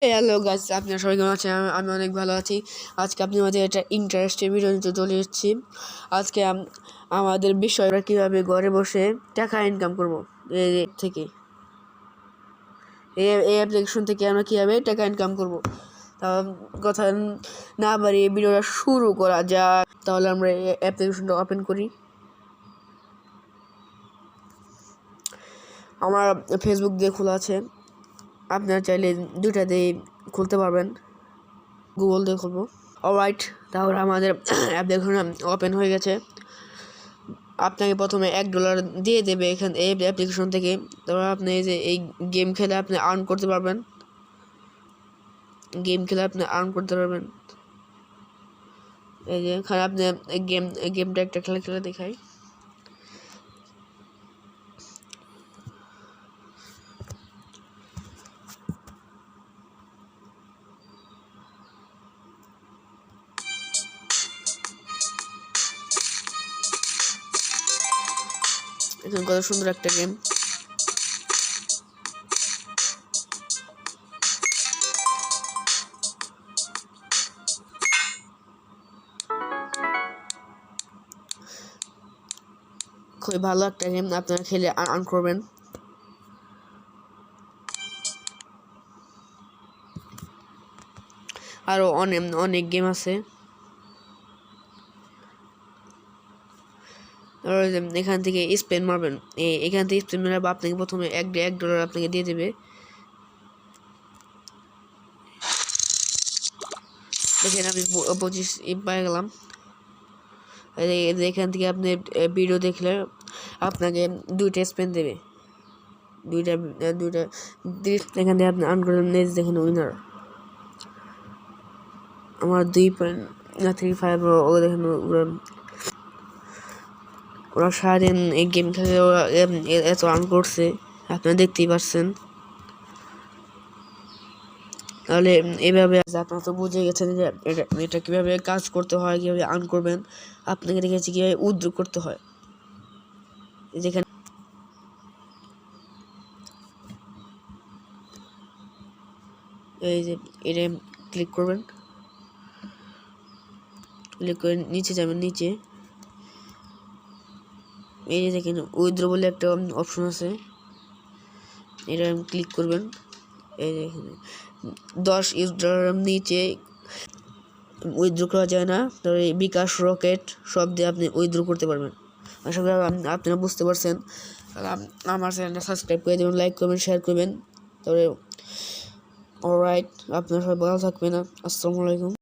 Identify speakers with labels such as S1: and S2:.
S1: Hello guys, আপনারা সবাই কেমন আছেন? আমি অনেক ভালো আছি। আজকে আপনার মাঝে একটা ইন্টারেস্টিং ভিডিও নিতে চলে এসেছি। আজকে আমাদের বিষয় আমরা কীভাবে ঘরে বসে টাকা ইনকাম করব এই থেকে এই অ্যাপ্লিকেশন থেকে আমরা কীভাবে টাকা ইনকাম করব। তা কথা না বাড়িয়ে ভিডিওটা শুরু করা যাক। তাহলে আমরা এই অ্যাপ্লিকেশনটা ওপেন করি। আমার ফেসবুক দিয়ে খোলা আছে, আপনারা চাইলে দুইটা দিয়ে খুলতে পারবেন। গুগল দিয়ে খুলবো। অলরাইট, তাহলে আমাদের অ্যাপ্লিকেশন ওপেন হয়ে গেছে। আপনাকে প্রথমে $1 দিয়ে দেবে এখান এই অ্যাপ্লিকেশন থেকে। তারপর আপনি এই যে এই গেম খেলে আপনি আর্ন করতে পারবেন। এই যে এখানে আপনি গেমটা একটা খেলে দেখাই। এখানে কত সুন্দর একটা গেম। খুবই ভালো একটা গেম, আপনারা খেলে আর্ন করবেন। আরও অনেক গেম আছে। এখান থেকে স্পেন মারবেন। এখান থেকে স্পেন মারবে, আপনাকে প্রথমে $1 আপনাকে দিয়ে দেবে। দেখেন আমি 25 পেয়ে গেলাম। এখান থেকে আপনি ভিডিও দেখলে আপনাকে 2টা স্পেন দেবে। দুইটা এখান থেকে আপনি আর্ন করলেন। নেক্সট দেখেন উইনার আমার 2.35। ও দেখেন ওরা সারাদিন এই গেম খেলে ওরা এত আর্ন করছে, আপনারা দেখতেই পাচ্ছেন। তাহলে এইভাবে আপনারা তো বুঝে গেছেন যে এটা কীভাবে কাজ করতে হয়, কীভাবে আর্ন করবেন। আপনাকে দেখেছি কীভাবে উইথড্র করতে হয়। যেখানে এই যে এটা ক্লিক করবেন, ক্লিক করে নিচে যাবেন। নিচে এই যে দেখেন উইথড্র বলে একটা অপশন আছে, এটা ক্লিক করবেন। এই যে এখানে $10 নিচে উইথড্র করা যায় না, তবে বিকাশ, রকেট সব দিয়ে আপনি উইথড্র করতে পারবেন। আশা করি আপনারা বুঝতে পারছেন। আমার চ্যানেলটা সাবস্ক্রাইব করে দেবেন, লাইক করবেন, শেয়ার করবেন। তবে অলরাইট, আপনারা সবাই ভালো থাকবেন। আসসালামু আলাইকুম।